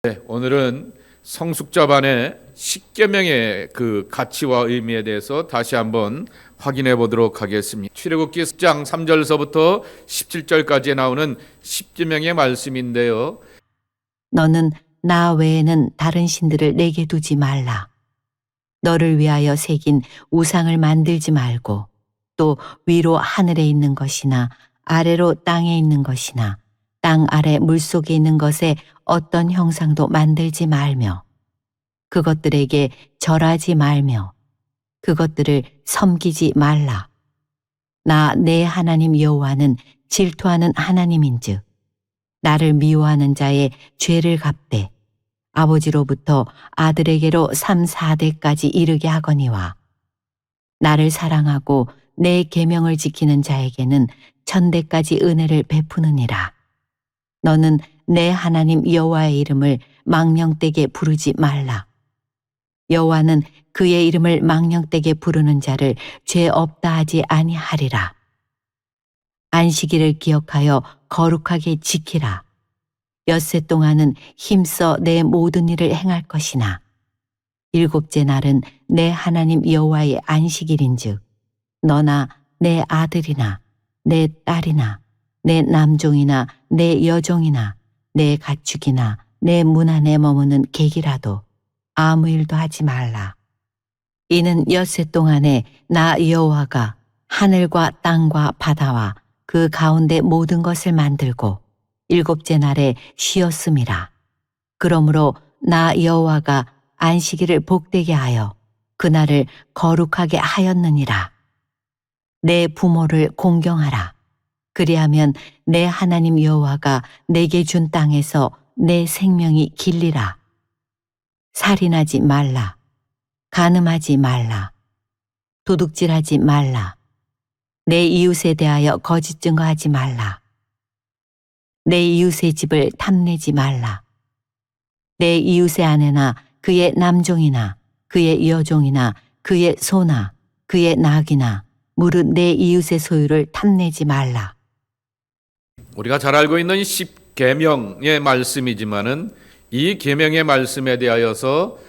네, 오늘은 성숙자반의 십계명의 그 가치와 의미에 대해서 다시 한번 확인해 보도록 하겠습니다. 출애굽기 10장 3절서부터 17절까지 나오는 십계명의 말씀인데요. 너는 나 외에는 다른 신들을 내게 두지 말라. 너를 위하여 새긴 우상을 만들지 말고 또 위로 하늘에 있는 것이나 아래로 땅에 있는 것이나 땅 아래 물속에 있는 것에 어떤 형상도 만들지 말며 그것들에게 절하지 말며 그것들을 섬기지 말라. 나 내 하나님 여호와는 질투하는 하나님인즉 나를 미워하는 자의 죄를 갚되 아버지로부터 아들에게로 3, 4대까지 이르게 하거니와 나를 사랑하고 내 계명을 지키는 자에게는 1000대까지 은혜를 베푸느니라. 너는 내 하나님 여호와의 이름을 망령되게 부르지 말라. 여호와는 그의 이름을 망령되게 부르는 자를 죄 없다 하지 아니하리라. 안식일을 기억하여 거룩하게 지키라. 엿새 동안은 힘써 내 모든 일을 행할 것이나 일곱째 날은 내 하나님 여호와의 안식일인즉 너나 내 아들이나 내 딸이나 내 남종이나 내 여종이나 내 가축이나 내 문 안에 머무는 객이라도 아무 일도 하지 말라. 이는 엿새 동안에 나 여호와가 하늘과 땅과 바다와 그 가운데 모든 것을 만들고 일곱째 날에 쉬었음이라. 그러므로 나 여호와가 안식일을 복되게 하여 그날을 거룩하게 하였느니라. 내 부모를 공경하라. 그리하면 내 하나님 여호와가 내게 준 땅에서 내 생명이 길리라. 살인하지 말라. 간음하지 말라. 도둑질하지 말라. 내 이웃에 대하여 거짓 증거하지 말라. 내 이웃의 집을 탐내지 말라. 내 이웃의 아내나 그의 남종이나 그의 여종이나 그의 소나 그의 낙이나 무릇 내 이웃의 소유를 탐내지 말라. 우리가 잘 알고 있는 십계명의 말씀이지만은 이 계명의 말씀에 대하여서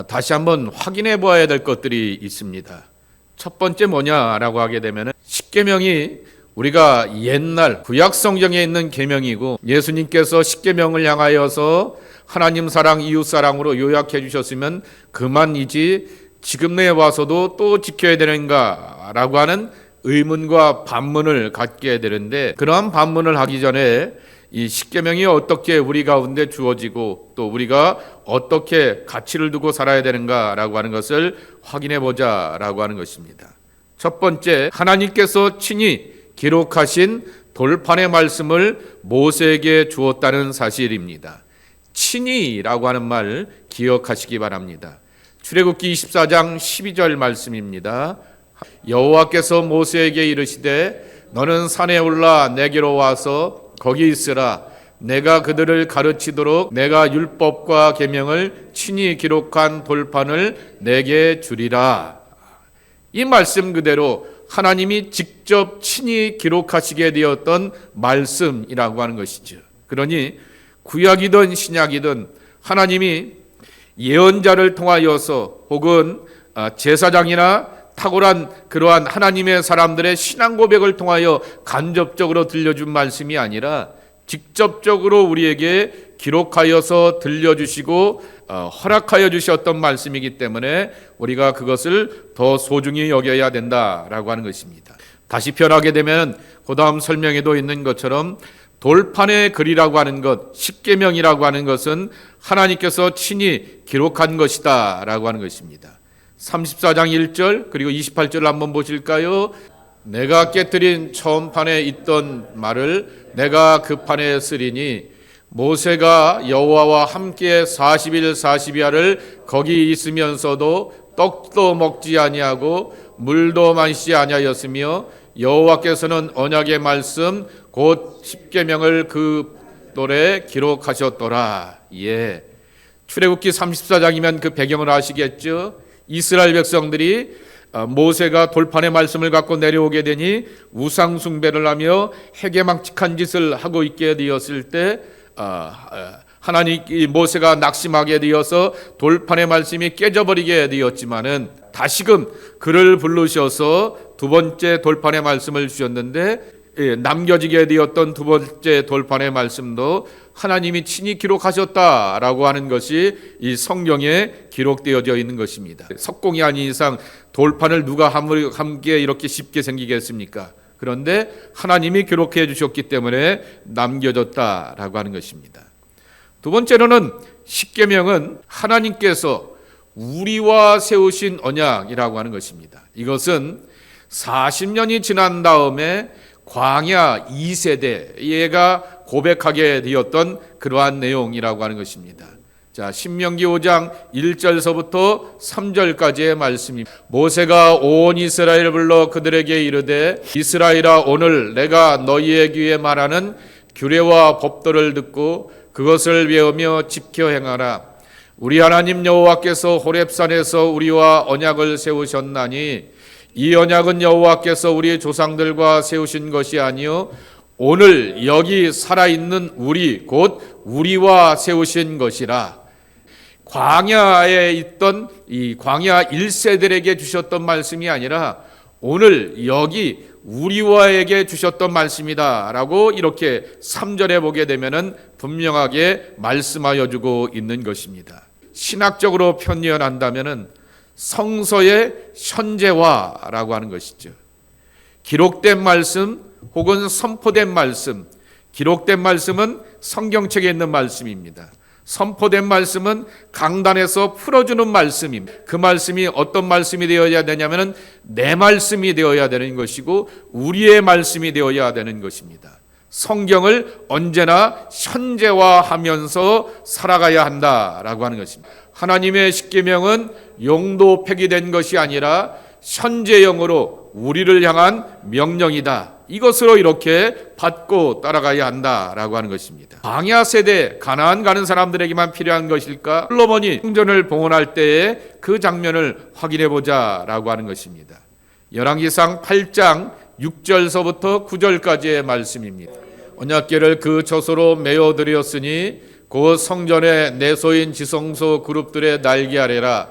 다시 한번 확인해 보아야 될 것들이 있습니다. 첫 번째 뭐냐라고 하게 되면은 십계명이 우리가 옛날 구약 성경에 있는 계명이고 예수님께서 십계명을 향하여서 하나님 사랑, 이웃 사랑으로 요약해 주셨으면 그만이지 지금 내에 와서도 또 지켜야 되는가라고 하는 의문과 반문을 갖게 되는데, 그러한 반문을 하기 전에 이 십계명이 어떻게 우리 가운데 주어지고 또 우리가 어떻게 가치를 두고 살아야 되는가라고 하는 것을 확인해 보자라고 하는 것입니다. 첫 번째, 하나님께서 친히 기록하신 돌판의 말씀을 모세에게 주었다는 사실입니다. 친히라고 하는 말 기억하시기 바랍니다. 출애굽기 24장 12절 말씀입니다. 여호와께서 모세에게 이르시되 너는 산에 올라 내게로 와서 거기 있으라. 내가 그들을 가르치도록 내가 율법과 계명을 친히 기록한 돌판을 내게 주리라. 이 말씀 그대로 하나님이 직접 친히 기록하시게 되었던 말씀이라고 하는 것이죠. 그러니 구약이든 신약이든 하나님이 예언자를 통하여서 혹은 제사장이나 탁월한 그러한 하나님의 사람들의 신앙 고백을 통하여 간접적으로 들려준 말씀이 아니라 직접적으로 우리에게 기록하여서 들려주시고 허락하여 주셨던 말씀이기 때문에 우리가 그것을 더 소중히 여겨야 된다라고 하는 것입니다. 다시 표현하게 되면 그 다음 설명에도 있는 것처럼 돌판의 글이라고 하는 것, 십계명이라고 하는 것은 하나님께서 친히 기록한 것이다 라고 하는 것입니다. 34장 1절 그리고 28절 한번 보실까요? 내가 깨뜨린 처음 판에 있던 말을 내가 그 판에 쓰리니 모세가 여호와와 함께 40일 40야를 거기 있으면서도 떡도 먹지 아니하고 물도 마시지 아니하였으며 여호와께서는 언약의 말씀 곧 십계명을 그 돌에 기록하셨더라. 예. 출애굽기 34장이면 그 배경을 아시겠죠? 이스라엘 백성들이 모세가 돌판의 말씀을 갖고 내려오게 되니 우상 숭배를 하며 해괴망측한 짓을 하고 있게 되었을 때 하나님 모세가 낙심하게 되어서 돌판의 말씀이 깨져버리게 되었지만은 다시금 그를 부르셔서 두 번째 돌판의 말씀을 주셨는데 남겨지게 되었던 두 번째 돌판의 말씀도 하나님이 친히 기록하셨다라고 하는 것이 이 성경에 기록되어져 있는 것입니다. 석공이 아닌 이상 돌판을 누가 함께 이렇게 쉽게 생기겠습니까? 그런데 하나님이 기록해 주셨기 때문에 남겨졌다라고 하는 것입니다. 두 번째로는 십계명은 하나님께서 우리와 세우신 언약이라고 하는 것입니다. 이것은 40년이 지난 다음에 광야 2세대가 고백하게 되었던 그러한 내용이라고 하는 것입니다. 자, 신명기 5장 1절서부터 3절까지의 말씀입니다. 모세가 온 이스라엘을 불러 그들에게 이르되 이스라엘아 오늘 내가 너희의 귀에 말하는 규례와 법도를 듣고 그것을 외우며 지켜 행하라. 우리 하나님 여호와께서 호렙산에서 우리와 언약을 세우셨나니 이 언약은 여호와께서 우리 조상들과 세우신 것이 아니요 오늘 여기 살아있는 우리 곧 우리와 세우신 것이라. 광야에 있던 이 광야 1세들에게 주셨던 말씀이 아니라 오늘 여기 우리와에게 주셨던 말씀이다 라고 이렇게 3절에 보게 되면은 분명하게 말씀하여 주고 있는 것입니다. 신학적으로 편리한다면은 성서의 현재화라고 하는 것이죠. 기록된 말씀 혹은 선포된 말씀, 기록된 말씀은 성경책에 있는 말씀입니다. 선포된 말씀은 강단에서 풀어주는 말씀입니다. 그 말씀이 어떤 말씀이 되어야 되냐면 내 말씀이 되어야 되는 것이고 우리의 말씀이 되어야 되는 것입니다. 성경을 언제나 현재화하면서 살아가야 한다라고 하는 것입니다. 하나님의 십계명은 용도 폐기된 것이 아니라 현재형으로 우리를 향한 명령이다. 이것으로 이렇게 받고 따라가야 한다라고 하는 것입니다. 광야 세대 가나안 가는 사람들에게만 필요한 것일까? 솔로몬이 성전을 봉헌할 때의 그 장면을 확인해 보자라고 하는 것입니다. 열왕기상 8장 6절서부터 9절까지의 말씀입니다. 언약궤를 그 처소로 메어 드렸으니 그 성전의 내소인 지성소 그룹들의 날개 아래라.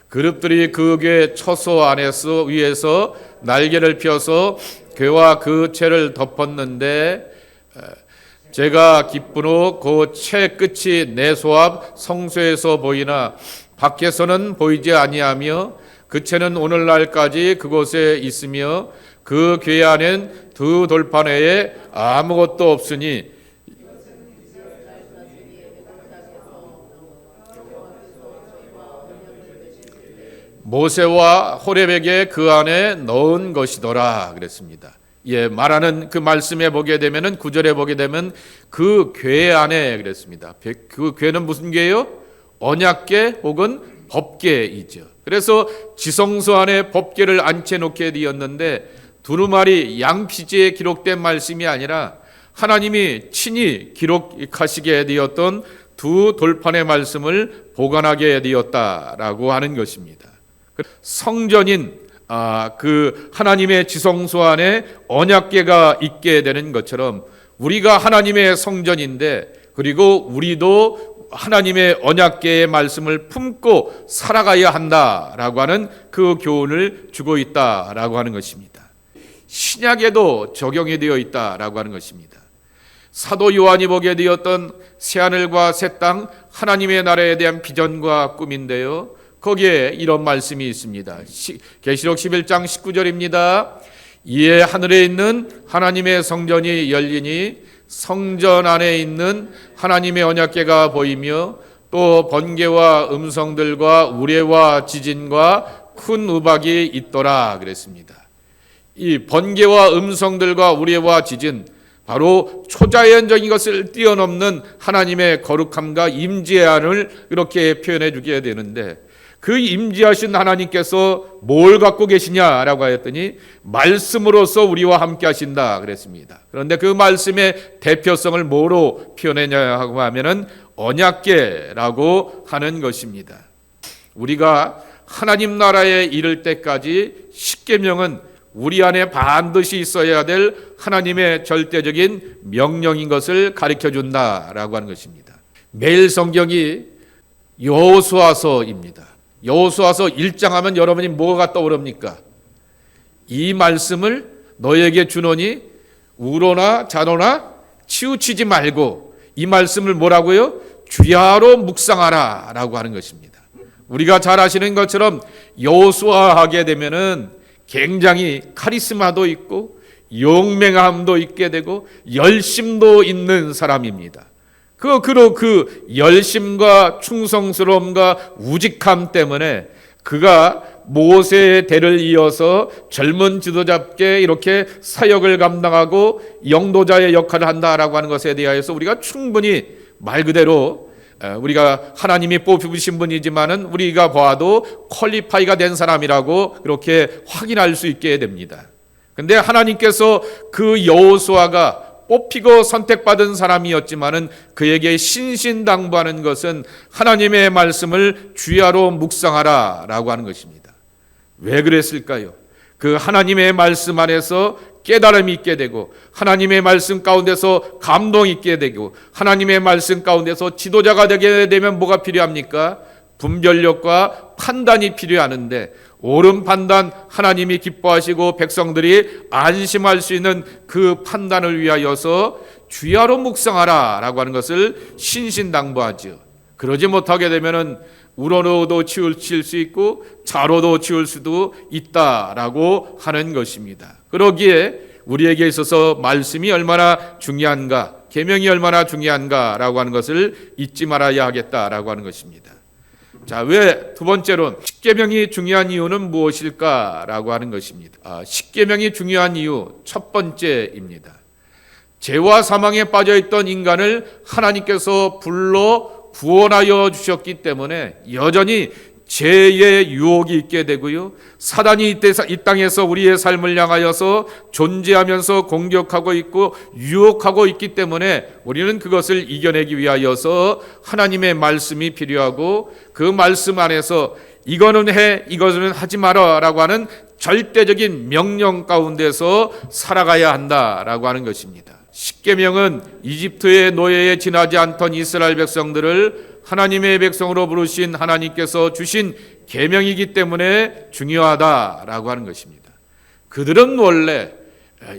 그룹들이 그 궤 처소 안에서 위에서 날개를 펴서 궤와 그 채를 덮었는데 제가 기쁘노 그 채 끝이 내소 앞 성소에서 보이나 밖에서는 보이지 아니하며 그 채는 오늘날까지 그곳에 있으며 그 궤 안엔 두 돌판 외에 아무것도 없으니 모세와 호렙에게 그 안에 넣은 것이더라 그랬습니다. 예, 말하는 그 말씀에 보게 되면은 9절에 보게 되면 그 궤 안에 그랬습니다. 그 궤는 무슨 궤요? 언약궤 혹은 법궤이죠. 그래서 지성소 안에 법궤를 앉혀 놓게 되었는데 두루마리 양피지에 기록된 말씀이 아니라 하나님이 친히 기록하시게 되었던 두 돌판의 말씀을 보관하게 되었다라고 하는 것입니다. 성전인 그 하나님의 지성소 안에 언약궤가 있게 되는 것처럼 우리가 하나님의 성전인데 그리고 우리도 하나님의 언약궤의 말씀을 품고 살아가야 한다라고 하는 그 교훈을 주고 있다라고 하는 것입니다. 신약에도 적용이 되어 있다라고 하는 것입니다. 사도 요한이 보게 되었던 새하늘과 새 땅 하나님의 나라에 대한 비전과 꿈인데요. 거기에 이런 말씀이 있습니다. 계시록 11장 19절입니다. 이에 하늘에 있는 하나님의 성전이 열리니 성전 안에 있는 하나님의 언약궤가 보이며 또 번개와 음성들과 우레와 지진과 큰 우박이 있더라 그랬습니다. 이 번개와 음성들과 우레와 지진 바로 초자연적인 것을 뛰어넘는 하나님의 거룩함과 임재함을 이렇게 표현해 주게 되는데 그 임재하신 하나님께서 뭘 갖고 계시냐라고 하였더니 말씀으로서 우리와 함께 하신다 그랬습니다. 그런데 그 말씀의 대표성을 뭐로 표현했냐고 하면은 언약궤라고 하는 것입니다. 우리가 하나님 나라에 이를 때까지 십계명은 우리 안에 반드시 있어야 될 하나님의 절대적인 명령인 것을 가르쳐 준다라고 하는 것입니다. 매일 성경이 여호수아서입니다. 여호수아서 1장 하면 여러분이 뭐가 떠오릅니까? 이 말씀을 너에게 주노니 우로나 좌노나 치우치지 말고, 이 말씀을 뭐라고요? 주야로 묵상하라 라고 하는 것입니다. 우리가 잘 아시는 것처럼 여호수아하게 되면은 굉장히 카리스마도 있고 용맹함도 있게 되고 열심도 있는 사람입니다. 그 열심과 충성스러움과 우직함 때문에 그가 모세의 대를 이어서 젊은 지도자께 이렇게 사역을 감당하고 영도자의 역할을 한다라고 하는 것에 대하여서 우리가 충분히 말 그대로 우리가 하나님이 뽑으신 분이지만은 우리가 봐도 퀄리파이가 된 사람이라고 그렇게 확인할 수 있게 됩니다. 근데 하나님께서 그 여호수아가 뽑히고 선택받은 사람이었지만은 그에게 신신당부하는 것은 하나님의 말씀을 주야로 묵상하라라고 하는 것입니다. 왜 그랬을까요? 그 하나님의 말씀 안에서 깨달음이 있게 되고 하나님의 말씀 가운데서 감동이 있게 되고 하나님의 말씀 가운데서 지도자가 되게 되면 뭐가 필요합니까? 분별력과 판단이 필요하는데 옳은 판단, 하나님이 기뻐하시고 백성들이 안심할 수 있는 그 판단을 위하여서 주야로 묵상하라 라고 하는 것을 신신당부하죠. 그러지 못하게 되면은 우러러도 치우칠 수 있고 좌로도 치울 수도 있다라고 하는 것입니다. 그러기에 우리에게 있어서 말씀이 얼마나 중요한가, 계명이 얼마나 중요한가라고 하는 것을 잊지 말아야 하겠다라고 하는 것입니다. 자, 왜 두 번째로 십계명이 중요한 이유는 무엇일까라고 하는 것입니다. 십계명이 중요한 이유 첫 번째입니다. 죄와 사망에 빠져 있던 인간을 하나님께서 불러 구원하여 주셨기 때문에 여전히 죄의 유혹이 있게 되고요, 사단이 이 땅에서 우리의 삶을 향하여서 존재하면서 공격하고 있고 유혹하고 있기 때문에 우리는 그것을 이겨내기 위하여서 하나님의 말씀이 필요하고 그 말씀 안에서 이거는 해, 이것은 하지 마라 라고 하는 절대적인 명령 가운데서 살아가야 한다라고 하는 것입니다. 십계명은 이집트의 노예에 지나지 않던 이스라엘 백성들을 하나님의 백성으로 부르신 하나님께서 주신 계명이기 때문에 중요하다라고 하는 것입니다. 그들은 원래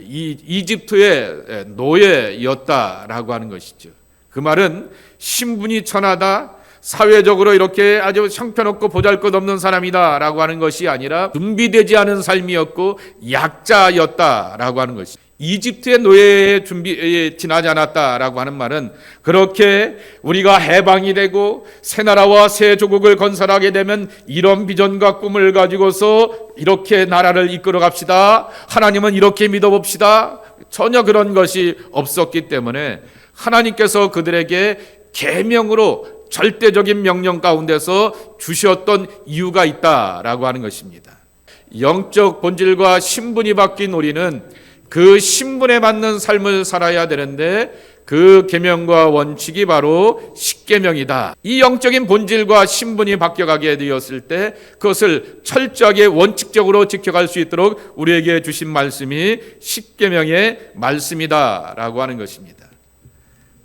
이집트의 노예였다라고 하는 것이죠. 그 말은 신분이 천하다, 사회적으로 이렇게 아주 형편없고 보잘것없는 사람이다라고 하는 것이 아니라 준비되지 않은 삶이었고 약자였다라고 하는 것이죠. 이집트의 노예에 지나지 않았다라고 하는 말은 그렇게 우리가 해방이 되고 새 나라와 새 조국을 건설하게 되면 이런 비전과 꿈을 가지고서 이렇게 나라를 이끌어 갑시다, 하나님은 이렇게 믿어봅시다, 전혀 그런 것이 없었기 때문에 하나님께서 그들에게 계명으로 절대적인 명령 가운데서 주셨던 이유가 있다라고 하는 것입니다. 영적 본질과 신분이 바뀐 우리는 그 신분에 맞는 삶을 살아야 되는데 그 계명과 원칙이 바로 십계명이다. 이 영적인 본질과 신분이 바뀌어가게 되었을 때 그것을 철저하게 원칙적으로 지켜갈 수 있도록 우리에게 주신 말씀이 십계명의 말씀이다라고 하는 것입니다.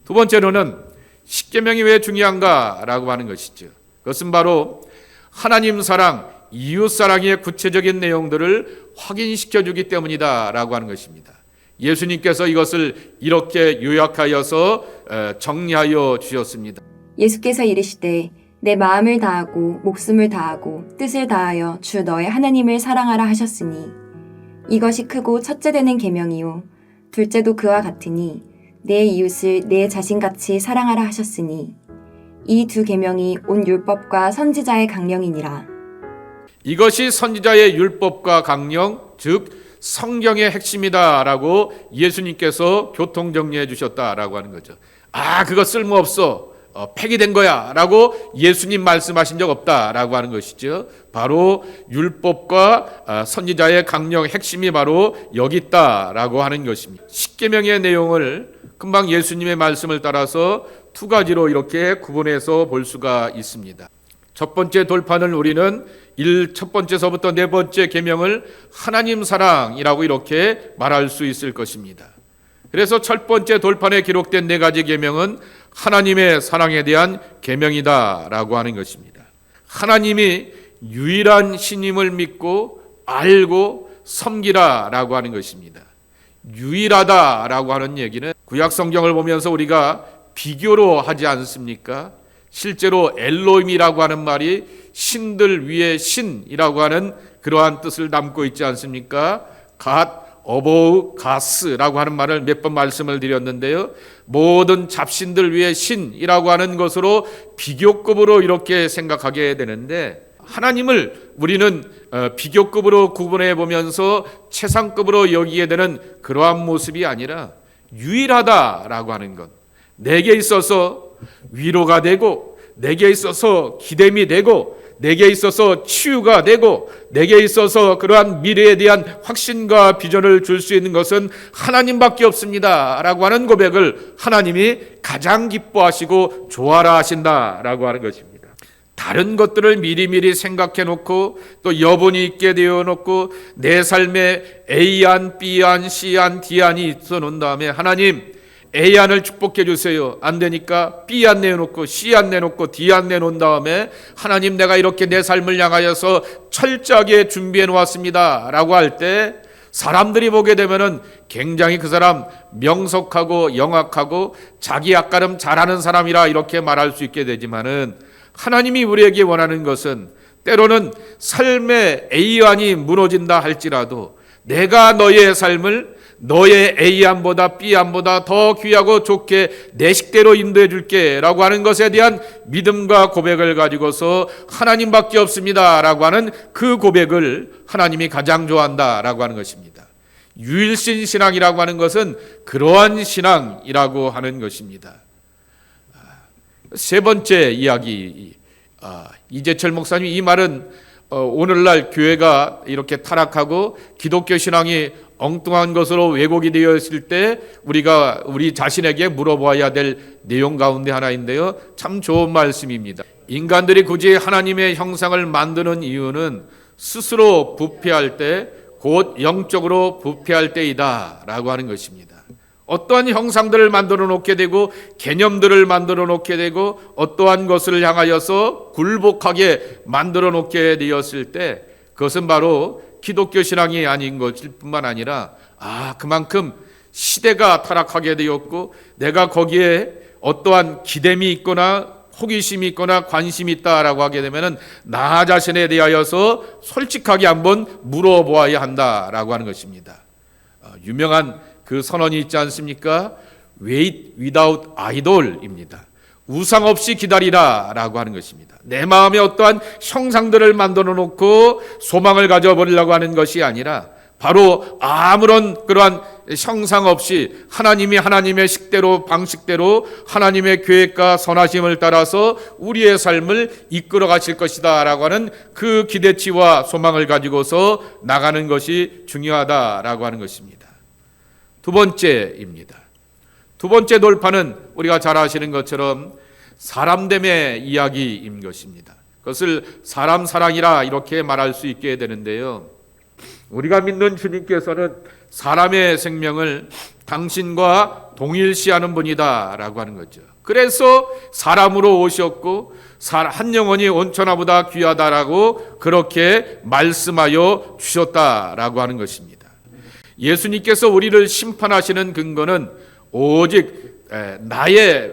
두 번째로는 십계명이 왜 중요한가라고 하는 것이죠. 그것은 바로 하나님 사랑, 이웃 사랑의 구체적인 내용들을 확인시켜주기 때문이다라고 하는 것입니다. 예수님께서 이것을 이렇게 요약하여서 정리하여 주셨습니다. 예수께서 이르시되 내 마음을 다하고 목숨을 다하고 뜻을 다하여 주 너의 하나님을 사랑하라 하셨으니 이것이 크고 첫째 되는 계명이요 둘째도 그와 같으니 내 이웃을 내 자신같이 사랑하라 하셨으니 이 두 계명이 온 율법과 선지자의 강령이니라. 이것이 선지자의 율법과 강령, 즉 성경의 핵심이다라고 예수님께서 교통정리해 주셨다라고 하는 거죠. 그거 쓸모없어, 폐기된 거야 라고 예수님 말씀하신 적 없다라고 하는 것이죠. 바로 율법과 선지자의 강령 핵심이 바로 여기 있다라고 하는 것입니다. 십계명의 내용을 금방 예수님의 말씀을 따라서 두 가지로 이렇게 구분해서 볼 수가 있습니다. 첫 번째 돌판을 우리는 첫 번째서부터 네 번째 계명을 하나님 사랑이라고 이렇게 말할 수 있을 것입니다. 그래서 첫 번째 돌판에 기록된 네 가지 계명은 하나님의 사랑에 대한 계명이다라고 하는 것입니다. 하나님이 유일한 신임을 믿고 알고 섬기라라고 하는 것입니다. 유일하다라고 하는 얘기는 구약 성경을 보면서 우리가 비교로 하지 않습니까? 실제로 엘로힘이라고 하는 말이 신들 위에 신이라고 하는 그러한 뜻을 담고 있지 않습니까? God, above gods라고 하는 말을 몇 번 말씀을 드렸는데요. 모든 잡신들 위에 신이라고 하는 것으로 비교급으로 이렇게 생각하게 되는데, 하나님을 우리는 비교급으로 구분해 보면서 최상급으로 여기게 되는 그러한 모습이 아니라 유일하다라고 하는 것, 내게 있어서 위로가 되고, 내게 있어서 기댐이 되고, 내게 있어서 치유가 되고, 내게 있어서 그러한 미래에 대한 확신과 비전을 줄 수 있는 것은 하나님밖에 없습니다 라고 하는 고백을 하나님이 가장 기뻐하시고 좋아라 하신다라고 하는 것입니다. 다른 것들을 미리미리 생각해 놓고 또 여분이 있게 되어 놓고 내 삶에 A안, B안, C안, D안이 있어 놓은 다음에 하나님 A안을 축복해 주세요. 안 되니까 B안 내놓고 C안 내놓고 D안 내놓은 다음에 하나님 내가 이렇게 내 삶을 향하여서 철저하게 준비해 놓았습니다 라고 할 때 사람들이 보게 되면은 굉장히 그 사람 명석하고 영악하고 자기 앞가름 잘하는 사람이라 이렇게 말할 수 있게 되지만은, 하나님이 우리에게 원하는 것은 때로는 삶의 A안이 무너진다 할지라도 내가 너의 삶을 너의 A안보다 B안보다 더 귀하고 좋게 내 식대로 인도해 줄게 라고 하는 것에 대한 믿음과 고백을 가지고서 하나님밖에 없습니다 라고 하는 그 고백을 하나님이 가장 좋아한다 라고 하는 것입니다. 유일신 신앙이라고 하는 것은 그러한 신앙이라고 하는 것입니다. 세 번째 이야기, 이재철 목사님 이 말은 오늘날 교회가 이렇게 타락하고 기독교 신앙이 엉뚱한 것으로 왜곡이 되어 있을 때 우리가 우리 자신에게 물어봐야 될 내용 가운데 하나인데요. 참 좋은 말씀입니다. 인간들이 굳이 하나님의 형상을 만드는 이유는 스스로 부패할 때, 곧 영적으로 부패할 때이다 라고 하는 것입니다. 어떠한 형상들을 만들어 놓게 되고 개념들을 만들어 놓게 되고 어떠한 것을 향하여서 굴복하게 만들어 놓게 되었을 때 그것은 바로 기독교 신앙이 아닌 것일 뿐만 아니라 그만큼 시대가 타락하게 되었고 내가 거기에 어떠한 기댐이 있거나 호기심이 있거나 관심이 있다라고 하게 되면은 나 자신에 대하여서 솔직하게 한번 물어보아야 한다라고 하는 것입니다. 유명한 그 선언이 있지 않습니까? Wait without idol입니다. 우상 없이 기다리라 라고 하는 것입니다. 내 마음에 어떠한 형상들을 만들어 놓고 소망을 가져버리려고 하는 것이 아니라 바로 아무런 그러한 형상 없이 하나님이 하나님의 식대로 방식대로 하나님의 계획과 선하심을 따라서 우리의 삶을 이끌어 가실 것이다 라고 하는 그 기대치와 소망을 가지고서 나가는 것이 중요하다라고 하는 것입니다. 두 번째입니다. 두 번째 돌파는 우리가 잘 아시는 것처럼 사람됨의 이야기인 것입니다. 그것을 사람 사랑이라 이렇게 말할 수 있게 되는데요. 우리가 믿는 주님께서는 사람의 생명을 당신과 동일시하는 분이다 라고 하는 거죠. 그래서 사람으로 오셨고 한 영혼이 온천하보다 귀하다라고 그렇게 말씀하여 주셨다라고 하는 것입니다. 예수님께서 우리를 심판하시는 근거는 오직 나의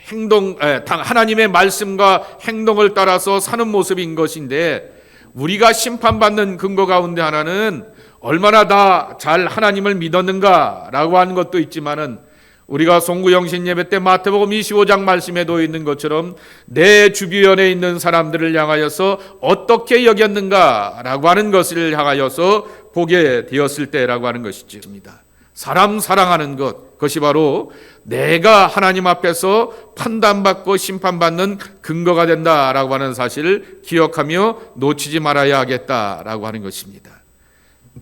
행동, 하나님의 말씀과 행동을 따라서 사는 모습인 것인데, 우리가 심판받는 근거 가운데 하나는 얼마나 다 잘 하나님을 믿었는가라고 하는 것도 있지만은, 우리가 송구영신 예배 때 마태복음 25장 말씀에도 있는 것처럼 내 주변에 있는 사람들을 향하여서 어떻게 여겼는가라고 하는 것을 향하여서 보게 되었을 때라고 하는 것이죠. 사람 사랑하는 것, 그것이 바로 내가 하나님 앞에서 판단받고 심판받는 근거가 된다라고 하는 사실을 기억하며 놓치지 말아야 하겠다라고 하는 것입니다.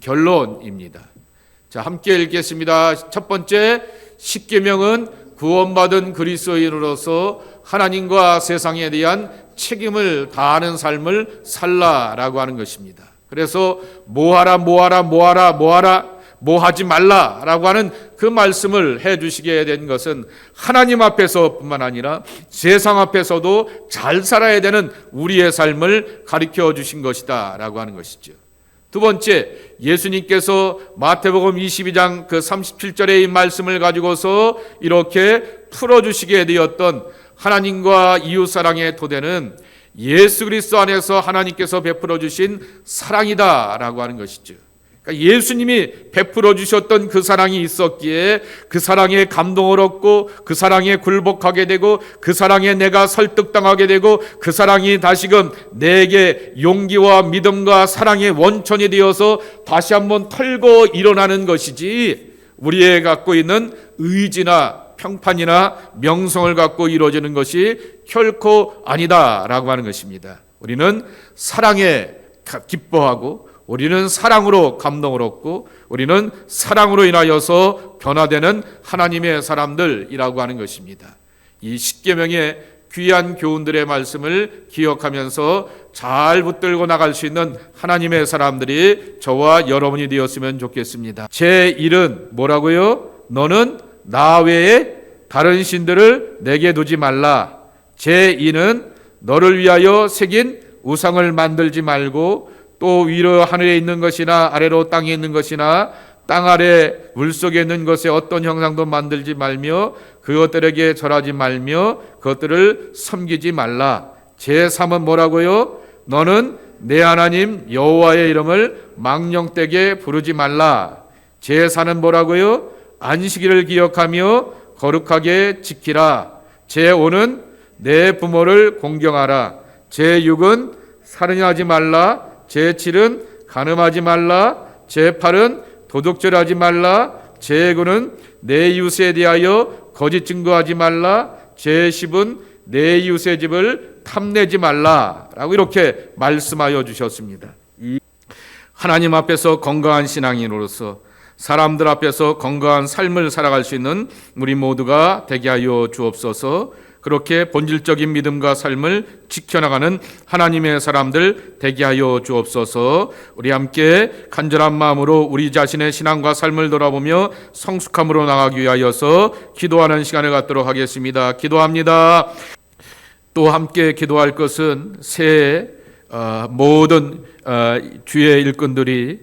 결론입니다. 자, 함께 읽겠습니다. 첫 번째, 십계명은 구원받은 그리스도인으로서 하나님과 세상에 대한 책임을 다하는 삶을 살라라고 하는 것입니다. 그래서 뭐하라 뭐 하지 말라라고 하는 그 말씀을 해주시게 된 것은 하나님 앞에서뿐만 아니라 세상 앞에서도 잘 살아야 되는 우리의 삶을 가르쳐 주신 것이다 라고 하는 것이죠. 두 번째, 예수님께서 마태복음 22장 그 37절의 이 말씀을 가지고서 이렇게 풀어주시게 되었던 하나님과 이웃사랑의 토대는 예수 그리스도 안에서 하나님께서 베풀어 주신 사랑이다라고 하는 것이죠. 그러니까 예수님이 베풀어 주셨던 그 사랑이 있었기에 그 사랑에 감동을 얻고 그 사랑에 굴복하게 되고 그 사랑에 내가 설득당하게 되고 그 사랑이 다시금 내게 용기와 믿음과 사랑의 원천이 되어서 다시 한번 털고 일어나는 것이지 우리의 갖고 있는 의지나 평판이나 명성을 갖고 이루어지는 것이 결코 아니다라고 하는 것입니다. 우리는 사랑에 기뻐하고 우리는 사랑으로 감동을 얻고 우리는 사랑으로 인하여서 변화되는 하나님의 사람들이라고 하는 것입니다. 이 십계명의 귀한 교훈들의 말씀을 기억하면서 잘 붙들고 나갈 수 있는 하나님의 사람들이 저와 여러분이 되었으면 좋겠습니다. 제1은 뭐라고요? 너는 나 외에 다른 신들을 내게 두지 말라. 제2는 너를 위하여 새긴 우상을 만들지 말고 또 위로 하늘에 있는 것이나 아래로 땅에 있는 것이나 땅 아래 물속에 있는 것에 어떤 형상도 만들지 말며 그것들에게 절하지 말며 그것들을 섬기지 말라. 제3은 뭐라고요? 너는 내 하나님 여호와의 이름을 망령되게 부르지 말라. 제4는 뭐라고요? 안식일을 기억하며 거룩하게 지키라. 제5는 내 부모를 공경하라. 제6은 살인하지 말라. 제7은 간음하지 말라. 제8은 도둑질하지 말라. 제9는 내 이웃에 대하여 거짓 증거하지 말라. 제10은 내 이웃의 집을 탐내지 말라 라고 이렇게 말씀하여 주셨습니다. 하나님 앞에서 건강한 신앙인으로서 사람들 앞에서 건강한 삶을 살아갈 수 있는 우리 모두가 되게 하여 주옵소서. 그렇게 본질적인 믿음과 삶을 지켜나가는 하나님의 사람들 되게 하여 주옵소서. 우리 함께 간절한 마음으로 우리 자신의 신앙과 삶을 돌아보며 성숙함으로 나가기 위하여서 기도하는 시간을 갖도록 하겠습니다. 기도합니다. 또 함께 기도할 것은 새해 모든 주의 일꾼들이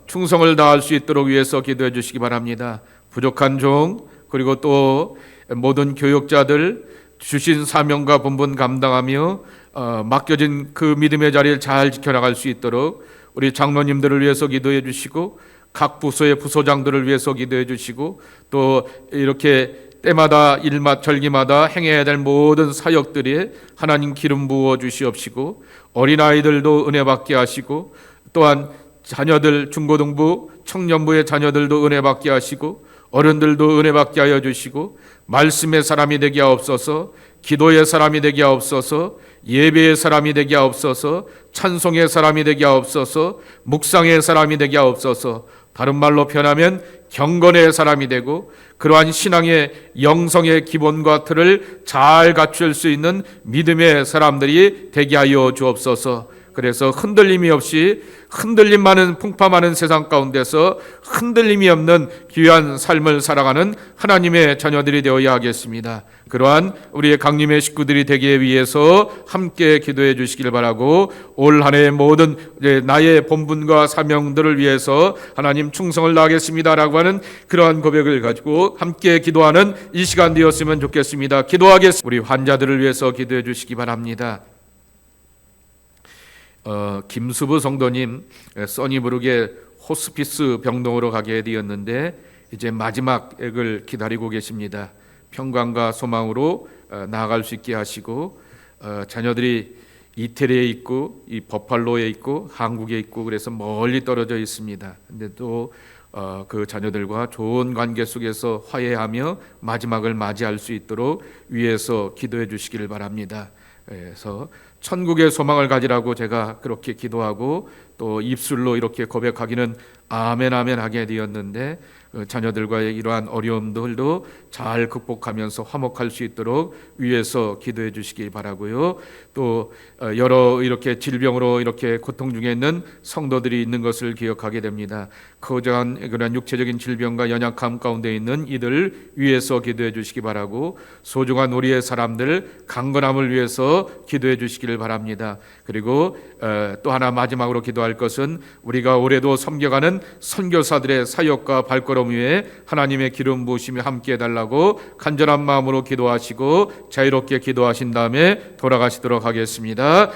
충성을 다할 수 있도록 위해서 기도해 주시기 바랍니다. 부족한 종 그리고 또 모든 교육자들 주신 사명과 본분 감당하며 맡겨진 그 믿음의 자리를 잘 지켜나갈 수 있도록 우리 장로님들을 위해서 기도해 주시고 각 부서의 부서장들을 위해서 기도해 주시고 또 이렇게 때마다 일마 절기마다 행해야 될 모든 사역들이 하나님 기름 부어 주시옵시고 어린아이들도 은혜 받게 하시고 또한 자녀들 중고등부 청년부의 자녀들도 은혜 받게 하시고 어른들도 은혜 받게 하여 주시고 말씀의 사람이 되게 하옵소서. 기도의 사람이 되게 하옵소서. 예배의 사람이 되게 하옵소서. 찬송의 사람이 되게 하옵소서. 묵상의 사람이 되게 하옵소서. 다른 말로 표현하면 경건의 사람이 되고 그러한 신앙의 영성의 기본과 틀을 잘 갖출 수 있는 믿음의 사람들이 되게 하여 주옵소서. 그래서 흔들림이 없이 흔들림 많은 풍파 많은 세상 가운데서 흔들림이 없는 귀한 삶을 살아가는 하나님의 자녀들이 되어야 하겠습니다. 그러한 우리의 강림의 식구들이 되기 위해서 함께 기도해 주시길 바라고 올 한 해의 모든 나의 본분과 사명들을 위해서 하나님 충성을 다하겠습니다라고 하는 그러한 고백을 가지고 함께 기도하는 이 시간 되었으면 좋겠습니다. 기도하겠습니다. 우리 환자들을 위해서 기도해 주시기 바랍니다. 김수부 성도님 써니브룩의 호스피스 병동으로 가게 되었는데 이제 마지막 액을 기다리고 계십니다. 평강과 소망으로 나아갈 수 있게 하시고 자녀들이 이태리에 있고 이 버팔로에 있고 한국에 있고 그래서 멀리 떨어져 있습니다. 근데 또 그 자녀들과 좋은 관계 속에서 화해하며 마지막을 맞이할 수 있도록 위해서 기도해 주시기를 바랍니다. 그래서 천국의 소망을 가지라고 제가 그렇게 기도하고 또 입술로 이렇게 고백하기는 아멘 아멘 하게 되었는데 자녀들과의 이러한 어려움들도 잘 극복하면서 화목할 수 있도록 위에서 기도해 주시기 바라고요. 또 여러 이렇게 질병으로 이렇게 고통 중에 있는 성도들이 있는 것을 기억하게 됩니다. 거대한 그런 육체적인 질병과 연약함 가운데 있는 이들 위해서 기도해 주시기 바라고, 소중한 우리의 사람들 강건함을 위해서 기도해 주시기를 바랍니다. 그리고 또 하나 마지막으로 기도할 것은 우리가 올해도 섬겨가는 선교사들의 사역과 발걸음 위에 하나님의 기름 부으심이 함께 해달라고 간절한 마음으로 기도하시고 자유롭게 기도하신 다음에 돌아가시도록 하겠습니다.